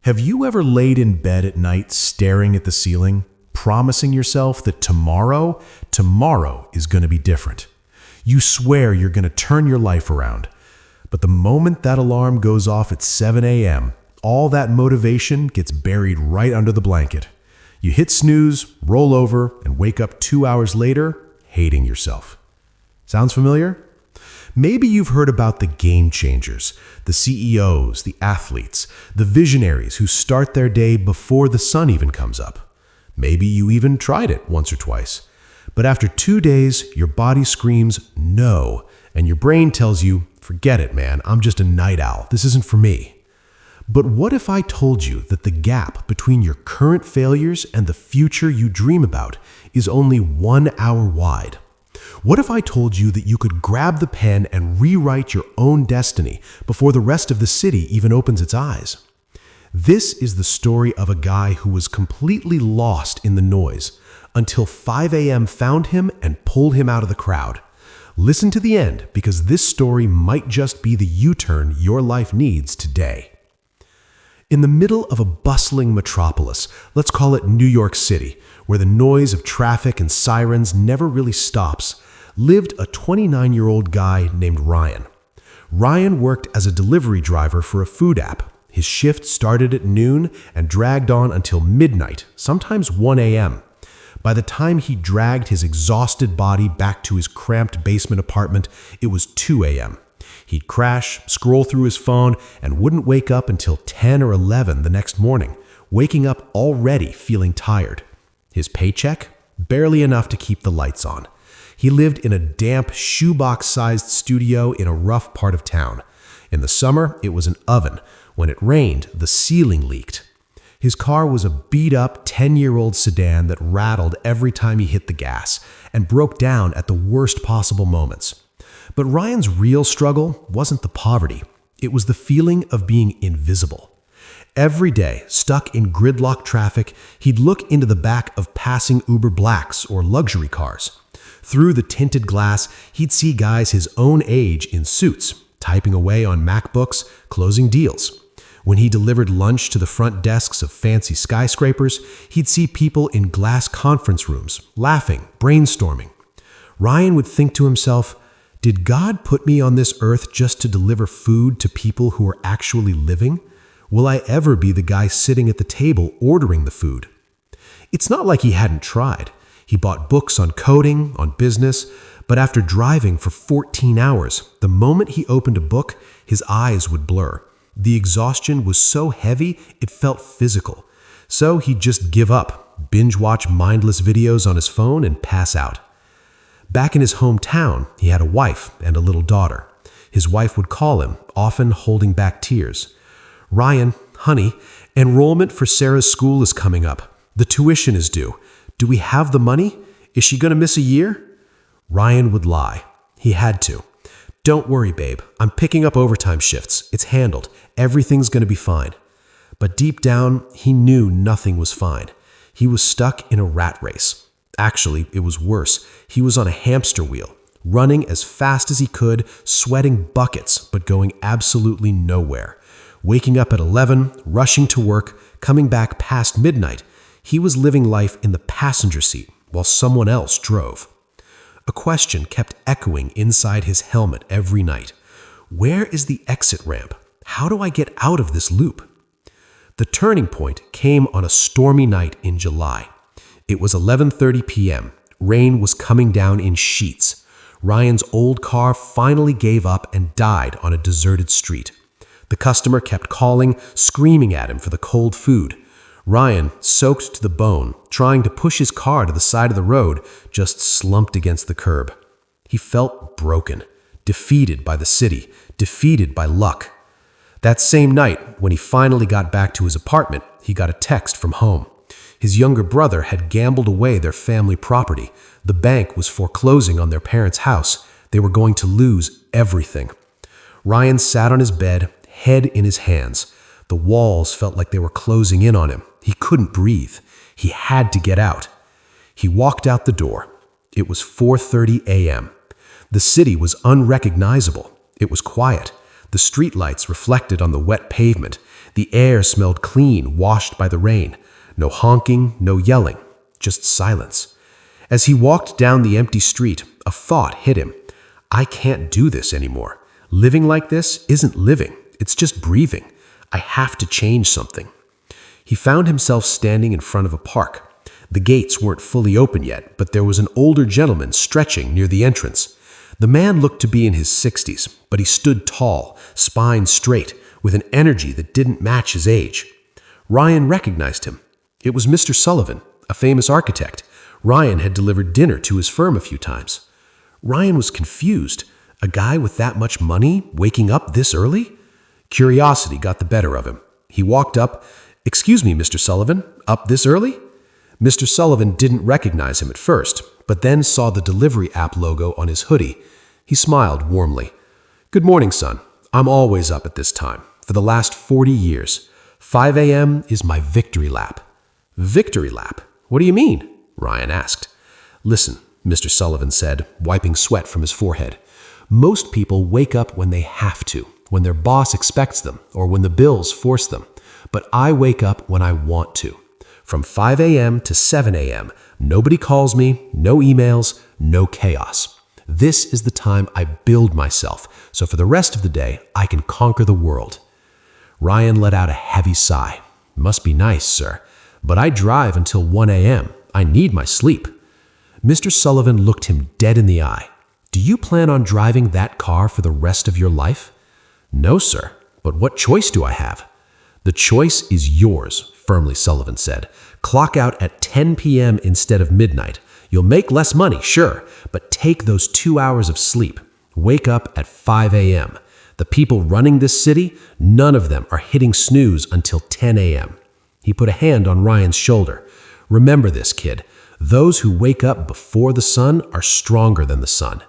Have you ever laid in bed at night staring at the ceiling, promising yourself that tomorrow is going to be different? You swear you're going to turn your life around. But the moment that alarm goes off at 7 a.m., all that motivation gets buried right under the blanket. You hit snooze, roll over, and wake up 2 hours later, hating yourself. Sounds familiar? Maybe you've heard about the game changers, the CEOs, the athletes, the visionaries who start their day before the sun even comes up. Maybe you even tried it once or twice. But after 2 days, your body screams no, and your brain tells you, forget it, man, I'm just a night owl. This isn't for me. But what if I told you that the gap between your current failures and the future you dream about is only 1 hour wide? What if I told you that you could grab the pen and rewrite your own destiny before the rest of the city even opens its eyes? This is the story of a guy who was completely lost in the noise until 5 a.m. found him and pulled him out of the crowd. Listen to the end, because this story might just be the U-turn your life needs today. In the middle of a bustling metropolis, let's call it New York City, where the noise of traffic and sirens never really stops, lived a 29-year-old guy named Ryan. Ryan worked as a delivery driver for a food app. His shift started at noon and dragged on until midnight, sometimes 1 a.m. By the time he dragged his exhausted body back to his cramped basement apartment, it was 2 a.m. He'd crash, scroll through his phone, and wouldn't wake up until 10 or 11 the next morning, waking up already feeling tired. His paycheck? Barely enough to keep the lights on. He lived in a damp, shoebox-sized studio in a rough part of town. In the summer, it was an oven. When it rained, the ceiling leaked. His car was a beat-up 10-year-old sedan that rattled every time he hit the gas and broke down at the worst possible moments. But Ryan's real struggle wasn't the poverty. It was the feeling of being invisible. Every day, stuck in gridlock traffic, he'd look into the back of passing Uber Blacks or luxury cars. Through the tinted glass, he'd see guys his own age in suits, typing away on MacBooks, closing deals. When he delivered lunch to the front desks of fancy skyscrapers, he'd see people in glass conference rooms, laughing, brainstorming. Ryan would think to himself, did God put me on this earth just to deliver food to people who are actually living? Will I ever be the guy sitting at the table ordering the food? It's not like he hadn't tried. He bought books on coding, on business, but after driving for 14 hours, the moment he opened a book, his eyes would blur. The exhaustion was so heavy, it felt physical. So he'd just give up, binge watch mindless videos on his phone, and pass out. Back in his hometown, he had a wife and a little daughter. His wife would call him, often holding back tears. Ryan, honey, enrollment for Sarah's school is coming up. The tuition is due. Do we have the money? Is she going to miss a year? Ryan would lie. He had to. Don't worry, babe. I'm picking up overtime shifts. It's handled. Everything's going to be fine. But deep down, he knew nothing was fine. He was stuck in a rat race. Actually, it was worse. He was on a hamster wheel, running as fast as he could, sweating buckets, but going absolutely nowhere. Waking up at 11, rushing to work, coming back past midnight. He was living life in the passenger seat while someone else drove. A question kept echoing inside his helmet every night. Where is the exit ramp? How do I get out of this loop? The turning point came on a stormy night in July. It was 11:30 p.m. Rain was coming down in sheets. Ryan's old car finally gave up and died on a deserted street. The customer kept calling, screaming at him for the cold food. Ryan, soaked to the bone, trying to push his car to the side of the road, just slumped against the curb. He felt broken, defeated by the city, defeated by luck. That same night, when he finally got back to his apartment, he got a text from home. His younger brother had gambled away their family property. The bank was foreclosing on their parents' house. They were going to lose everything. Ryan sat on his bed, head in his hands. The walls felt like they were closing in on him. He couldn't breathe. He had to get out. He walked out the door. It was 4:30 a.m. The city was unrecognizable. It was quiet. The streetlights reflected on the wet pavement. The air smelled clean, washed by the rain. No honking, no yelling, just silence. As he walked down the empty street, a thought hit him. I can't do this anymore. Living like this isn't living. It's just breathing. I have to change something. He found himself standing in front of a park. The gates weren't fully open yet, but there was an older gentleman stretching near the entrance. The man looked to be in his 60s, but he stood tall, spine straight, with an energy that didn't match his age. Ryan recognized him. It was Mr. Sullivan, a famous architect. Ryan had delivered dinner to his firm a few times. Ryan was confused. A guy with that much money waking up this early? Curiosity got the better of him. He walked up. Excuse me, Mr. Sullivan, up this early? Mr. Sullivan didn't recognize him at first, but then saw the delivery app logo on his hoodie. He smiled warmly. Good morning, son. I'm always up at this time, for the last 40 years. 5 a.m. is my victory lap. Victory lap? What do you mean? Ryan asked. Listen, Mr. Sullivan said, wiping sweat from his forehead. Most people wake up when they have to, when their boss expects them, or when the bills force them. But I wake up when I want to. From 5 a.m. to 7 a.m., nobody calls me, no emails, no chaos. This is the time I build myself, so for the rest of the day, I can conquer the world. Ryan let out a heavy sigh. Must be nice, sir. But I drive until 1 a.m. I need my sleep. Mr. Sullivan looked him dead in the eye. Do you plan on driving that car for the rest of your life? No, sir. But what choice do I have? The choice is yours, firmly Sullivan said. Clock out at 10 p.m. instead of midnight. You'll make less money, sure, but take those 2 hours of sleep. Wake up at 5 a.m. The people running this city, none of them are hitting snooze until 10 a.m. He put a hand on Ryan's shoulder. Remember this, kid. Those who wake up before the sun are stronger than the sun.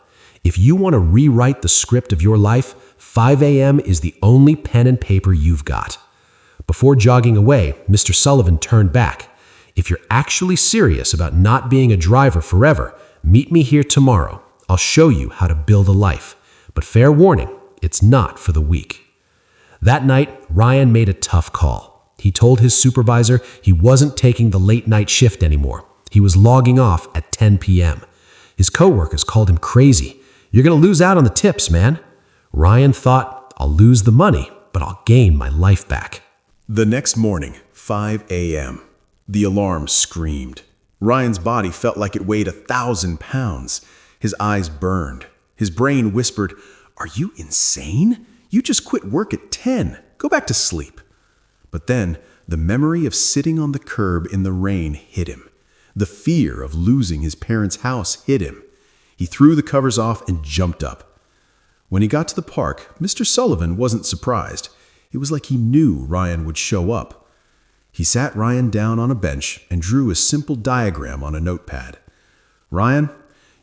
If you want to rewrite the script of your life, 5 a.m. is the only pen and paper you've got. Before jogging away, Mr. Sullivan turned back. If you're actually serious about not being a driver forever, meet me here tomorrow. I'll show you how to build a life. But fair warning, it's not for the weak. That night, Ryan made a tough call. He told his supervisor he wasn't taking the late night shift anymore. He was logging off at 10 p.m. His coworkers called him crazy. You're going to lose out on the tips, man. Ryan thought, I'll lose the money, but I'll gain my life back. The next morning, 5 a.m., the alarm screamed. Ryan's body felt like it weighed 1,000 pounds. His eyes burned. His brain whispered, Are you insane? You just quit work at 10. Go back to sleep. But then, the memory of sitting on the curb in the rain hit him. The fear of losing his parents' house hit him. He threw the covers off and jumped up. When he got to the park, Mr. Sullivan wasn't surprised. It was like he knew Ryan would show up. He sat Ryan down on a bench and drew a simple diagram on a notepad. Ryan,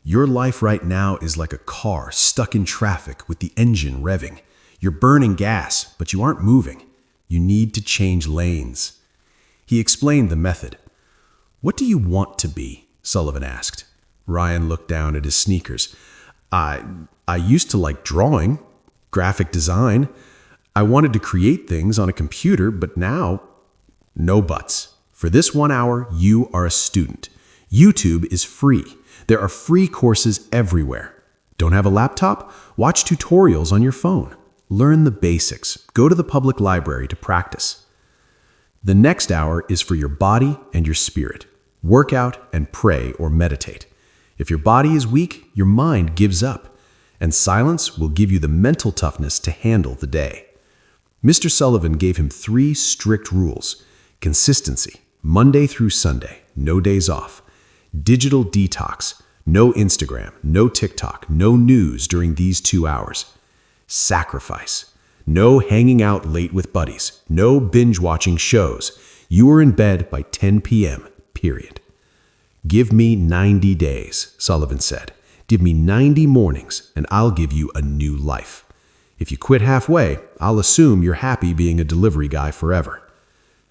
your life right now is like a car stuck in traffic with the engine revving. You're burning gas, but you aren't moving. You need to change lanes. He explained the method. What do you want to be? Sullivan asked. Ryan looked down at his sneakers. I used to like drawing, graphic design. I wanted to create things on a computer, but now, no buts. For this 1 hour, you are a student. YouTube is free. There are free courses everywhere. Don't have a laptop? Watch tutorials on your phone. Learn the basics. Go to the public library to practice. The next hour is for your body and your spirit. Work out and pray or meditate. If your body is weak, your mind gives up, and silence will give you the mental toughness to handle the day. Mr. Sullivan gave him 3 strict rules. Consistency, Monday through Sunday, no days off. Digital detox, no Instagram, no TikTok, no news during these 2 hours. Sacrifice, no hanging out late with buddies, no binge-watching shows. You are in bed by 10 p.m., period. Give me 90 days, Sullivan said. Give me 90 mornings, and I'll give you a new life. If you quit halfway, I'll assume you're happy being a delivery guy forever.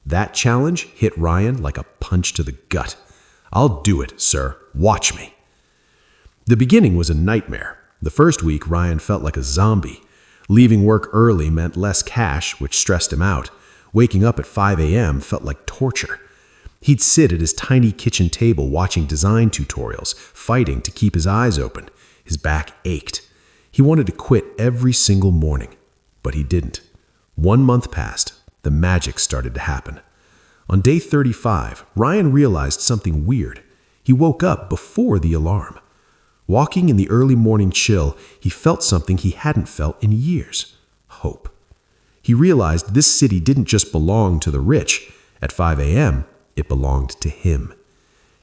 That challenge hit Ryan like a punch to the gut. I'll do it, sir. Watch me. The beginning was a nightmare. The first week, Ryan felt like a zombie. Leaving work early meant less cash, which stressed him out. Waking up at 5 a.m. felt like torture. He'd sit at his tiny kitchen table watching design tutorials, fighting to keep his eyes open. His back ached. He wanted to quit every single morning, but he didn't. 1 month passed. The magic started to happen. On day 35, Ryan realized something weird. He woke up before the alarm. Walking in the early morning chill, he felt something he hadn't felt in years: hope. He realized this city didn't just belong to the rich. At 5 a.m., it belonged to him.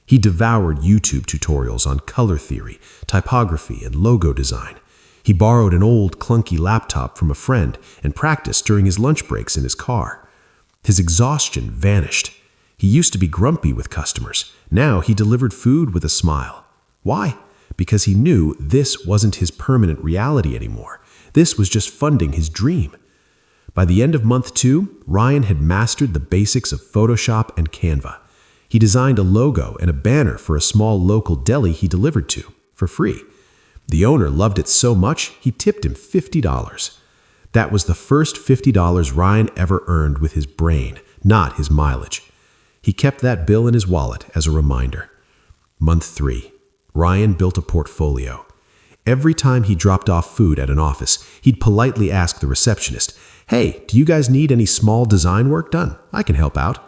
He devoured YouTube tutorials on color theory, typography, and logo design. He borrowed an old, clunky laptop from a friend and practiced during his lunch breaks in his car. His exhaustion vanished. He used to be grumpy with customers. Now he delivered food with a smile. Why? Because he knew this wasn't his permanent reality anymore. This was just funding his dream. By the end of month 2, Ryan had mastered the basics of Photoshop and Canva. He designed a logo and a banner for a small local deli he delivered to, for free. The owner loved it so much, he tipped him $50. That was the first $50 Ryan ever earned with his brain, not his mileage. He kept that bill in his wallet as a reminder. Month 3. Ryan built a portfolio. Every time he dropped off food at an office, he'd politely ask the receptionist, "Hey, do you guys need any small design work done? I can help out."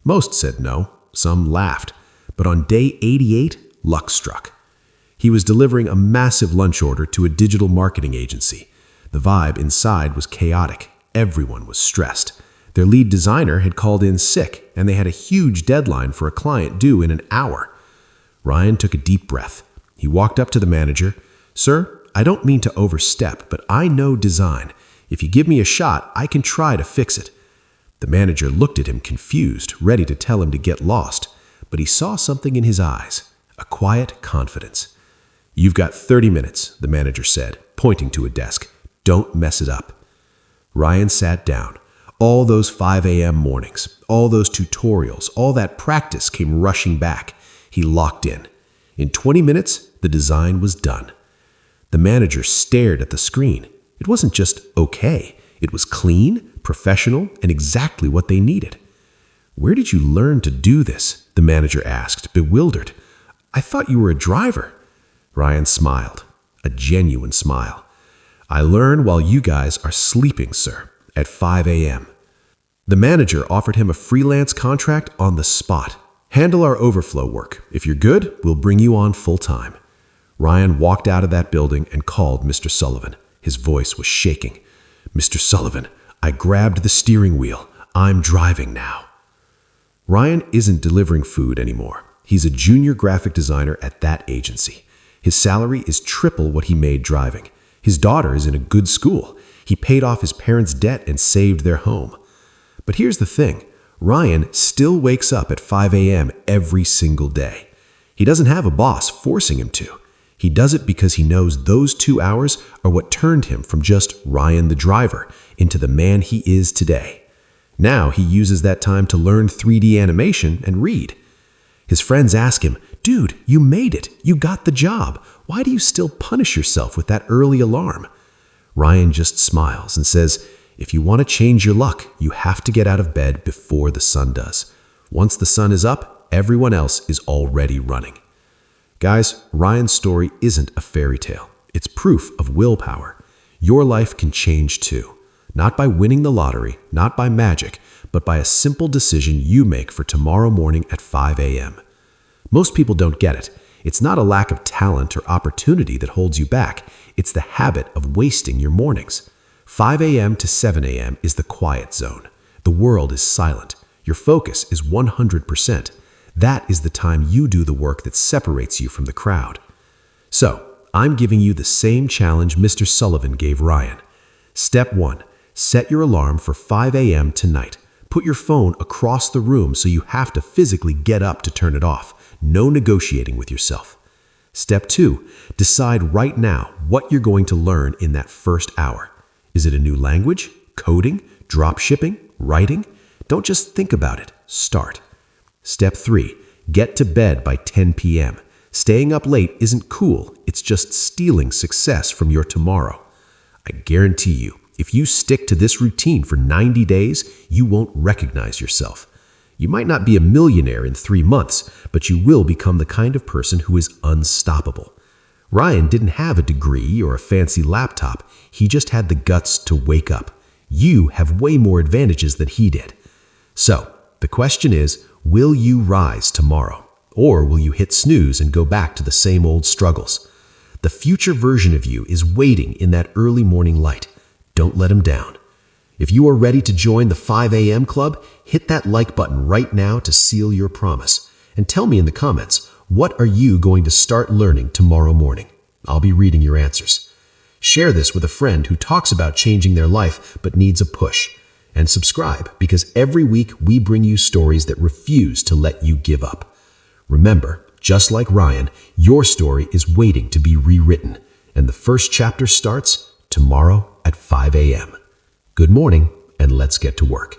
Most said no. Some laughed. But on day 88, luck struck. He was delivering a massive lunch order to a digital marketing agency. The vibe inside was chaotic. Everyone was stressed. Their lead designer had called in sick, and they had a huge deadline for a client due in an hour. Ryan took a deep breath. He walked up to the manager. "Sir, I don't mean to overstep, but I know design. If you give me a shot, I can try to fix it." The manager looked at him confused, ready to tell him to get lost. But he saw something in his eyes, a quiet confidence. "You've got 30 minutes, the manager said, pointing to a desk. "Don't mess it up." Ryan sat down. All those 5 a.m. mornings, all those tutorials, all that practice came rushing back. He locked in. In 20 minutes, the design was done. The manager stared at the screen. It wasn't just okay. It was clean, professional, and exactly what they needed. "Where did you learn to do this?" the manager asked, bewildered. "I thought you were a driver." Ryan smiled, a genuine smile. "I learn while you guys are sleeping, sir, at 5 a.m. The manager offered him a freelance contract on the spot. "Handle our overflow work. If you're good, we'll bring you on full-time." Ryan walked out of that building and called Mr. Sullivan. His voice was shaking. "Mr. Sullivan, I grabbed the steering wheel. I'm driving now." Ryan isn't delivering food anymore. He's a junior graphic designer at that agency. His salary is triple what he made driving. His daughter is in a good school. He paid off his parents' debt and saved their home. But here's the thing. Ryan still wakes up at 5 a.m. every single day. He doesn't have a boss forcing him to. He does it because he knows those 2 hours are what turned him from just Ryan the driver into the man he is today. Now he uses that time to learn 3D animation and read. His friends ask him, "Dude, you made it. You got the job. Why do you still punish yourself with that early alarm?" Ryan just smiles and says, "If you want to change your luck, you have to get out of bed before the sun does. Once the sun is up, everyone else is already running." Guys, Ryan's story isn't a fairy tale. It's proof of willpower. Your life can change too. Not by winning the lottery, not by magic, but by a simple decision you make for tomorrow morning at 5 a.m. Most people don't get it. It's not a lack of talent or opportunity that holds you back. It's the habit of wasting your mornings. 5 a.m. to 7 a.m. is the quiet zone. The world is silent. Your focus is 100%. That is the time you do the work that separates you from the crowd. So, I'm giving you the same challenge Mr. Sullivan gave Ryan. Step 1. Set your alarm for 5 a.m. tonight. Put your phone across the room so you have to physically get up to turn it off. No negotiating with yourself. Step 2. Decide right now what you're going to learn in that first hour. Is it a new language, coding, drop shipping, writing? Don't just think about it. Start. Step 3. Get to bed by 10 p.m. Staying up late isn't cool. It's just stealing success from your tomorrow. I guarantee you, If you stick to this routine for 90 days, you won't recognize yourself. You might not be a millionaire in 3 months, but you will become the kind of person who is unstoppable. Ryan didn't have a degree or a fancy laptop. He just had the guts to wake up. You have way more advantages than he did. So, the question is, will you rise tomorrow? Or will you hit snooze and go back to the same old struggles? The future version of you is waiting in that early morning light. Don't let him down. If you are ready to join the 5 a.m. club, hit that like button right now to seal your promise. And tell me in the comments, what are you going to start learning tomorrow morning? I'll be reading your answers. Share this with a friend who talks about changing their life but needs a push. And subscribe, because every week we bring you stories that refuse to let you give up. Remember, just like Ryan, your story is waiting to be rewritten. And the first chapter starts tomorrow at 5 a.m. Good morning, and let's get to work.